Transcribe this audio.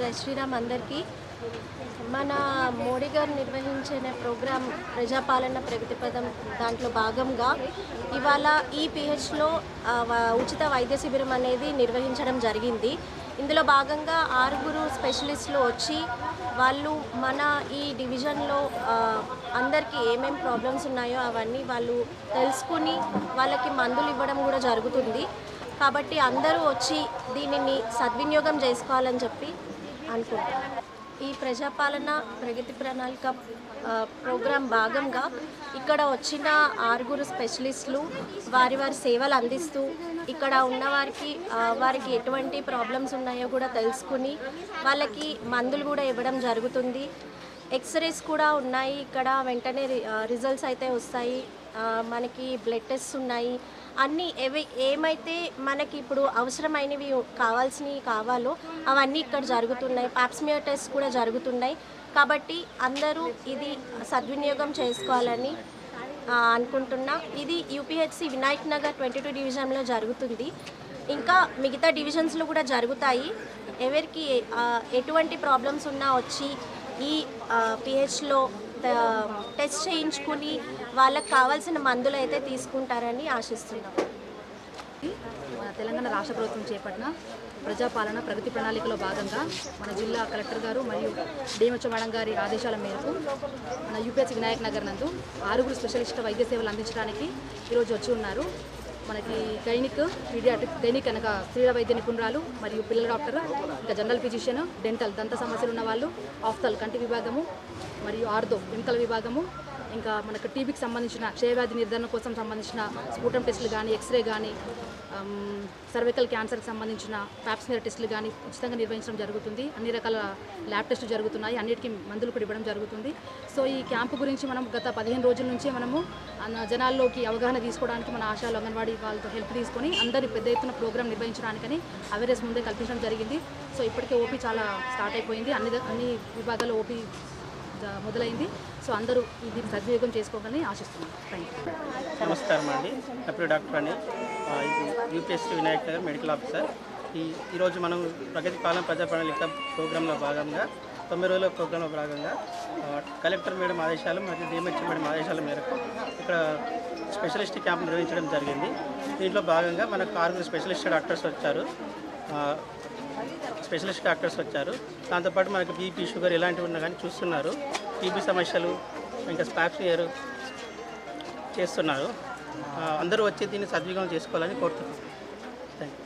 జై శ్రీరామ్ అందరికీ. మన మోడీ గారు నిర్వహించిన ప్రోగ్రాం ప్రజాపాలన ప్రగతి పదం దాంట్లో భాగంగా ఇవాళ ఈ పిహెచ్లో ఉచిత వైద్య శిబిరం అనేది నిర్వహించడం జరిగింది. ఇందులో భాగంగా 6 స్పెషలిస్టులు వచ్చి వాళ్ళు మన ఈ డివిజన్లో అందరికీ ఏమేం ప్రాబ్లమ్స్ ఉన్నాయో అవన్నీ వాళ్ళు తెలుసుకుని వాళ్ళకి మందులు ఇవ్వడం కూడా జరుగుతుంది. కాబట్టి అందరూ వచ్చి దీనిని సద్వినియోగం చేసుకోవాలని చెప్పి అనుకుంటున్నాను. ఈ ప్రజాపాలన ప్రగతి ప్రణాళిక ప్రోగ్రాం భాగంగా ఇక్కడ వచ్చిన 6 స్పెషలిస్టులు వారి సేవలు అందిస్తూ ఇక్కడ ఉన్న వారికి ఎటువంటి ప్రాబ్లమ్స్ ఉన్నాయో కూడా తెలుసుకుని వాళ్ళకి మందులు కూడా ఇవ్వడం జరుగుతుంది. ఎక్స్రేస్ కూడా ఉన్నాయి. ఇక్కడ వెంటనే రిజల్ట్స్ అయితే వస్తాయి. మనకి బ్లడ్ టెస్ట్ ఉన్నాయి. అన్నీ ఏమైతే మనకి ఇప్పుడు అవసరమైనవి కావాలో అవన్నీ ఇక్కడ జరుగుతున్నాయి. పాప్స్మియర్ టెస్ట్ కూడా జరుగుతున్నాయి. కాబట్టి అందరూ ఇది సద్వినియోగం చేసుకోవాలని అనుకుంటున్నా. ఇది యూపీహెచ్సి వినాయక్ నగర్ 22 డివిజన్లో జరుగుతుంది. ఇంకా మిగతా డివిజన్స్లో కూడా జరుగుతాయి. ఎవరికి ఎటువంటి ప్రాబ్లమ్స్ ఉన్నా వచ్చి ఈ పిహెచ్లో టెస్ట్ చేయించుకుని వాళ్ళకి కావాల్సిన మందులు అయితే తీసుకుంటారని ఆశిస్తున్నాం. మన తెలంగాణ రాష్ట్ర ప్రభుత్వం చేపట్టిన ప్రజాపాలన ప్రగతి ప్రణాళికలో భాగంగా మన జిల్లా కలెక్టర్ గారు మరియు డిఎంహెచ్ఓ మేడం గారి ఆదేశాల మేరకు మన యూపీహెచ్సి వినాయక్ నగర్ నందు 6 స్పెషలిస్ట్ వైద్య సేవలు అందించడానికి ఈరోజు వచ్చి ఉన్నారు. మనకి గైనిక్ అనగా స్త్రీల వైద్య నిపుణురాలు మరియు పిల్లల డాక్టర్, ఇంకా జనరల్ ఫిజిషియన్, డెంటల్ దంత సమస్యలు ఉన్న వాళ్ళు, ఆఫ్థల్ కంటి విభాగము మరియు ఆర్థో ఎముకల విభాగము, ఇంకా మనకు టీబీకి సంబంధించిన క్షయవ్యాధి నిర్ధారణ కోసం సంబంధించిన స్ఫూటం టెస్టులు కానీ, ఎక్స్రే కానీ, సర్వికల్ క్యాన్సర్కి సంబంధించిన పాప్స్మియర్ టెస్టులు కానీ ఉచితంగా నిర్వహించడం జరుగుతుంది. అన్ని రకాల ల్యాబ్ టెస్టులు జరుగుతున్నాయి. అన్నిటికీ మందులు కూడా ఇవ్వడం జరుగుతుంది. సో ఈ క్యాంపు గురించి మనం గత 15 రోజుల నుంచి మనము జనాల్లోకి అవగాహన తీసుకోవడానికి మన ఆశాలు అంగన్వాడీ వాళ్ళతో హెల్ప్ తీసుకొని అందరి పెద్ద ఎత్తున ప్రోగ్రామ్ నిర్వహించడానికని అవేర్నెస్ ముందే కల్పించడం జరిగింది. సో ఇప్పటికే ఓపీ చాలా స్టార్ట్ అయిపోయింది. అన్ని విభాగాల్లో ఓపీ మొదలైంది. సో అందరూ ఇది సద్వినియోగం చేసుకోవాలని ఆశిస్తున్నాం. Thank you. నమస్కారం అండి. నా పేరు డాక్టర్ అని, ఇది యూపీఎస్సీ వినాయక్ నగర్ మెడికల్ ఆఫీసర్. ఈరోజు మనం ప్రగతి పాలన ప్రజా ప్రణాళిక ప్రోగ్రాంలో భాగంగా 9 రోజుల ప్రోగ్రాంలో భాగంగా కలెక్టర్ మేడం ఆదేశాలు మరియు డిఎంహెచ్ఓ మేడం ఆదేశాల మేరకు ఇక్కడ స్పెషలిస్ట్ క్యాంప్ నిర్వహించడం జరిగింది. దీంట్లో భాగంగా మనకు 6 స్పెషలిస్ట్ డాక్టర్స్ వచ్చారు. దాంతోపాటు మనకు బీపీ, షుగర్ ఇలాంటివి ఉన్నా కానీ చూస్తున్నారు. టీబీ సమస్యలు, ఇంకా స్పాక్సియర్ చేస్తున్నారు. అందరూ వచ్చి దీన్ని సద్వినియోగం చేసుకోవాలని కోరుతున్నాను. Thank you.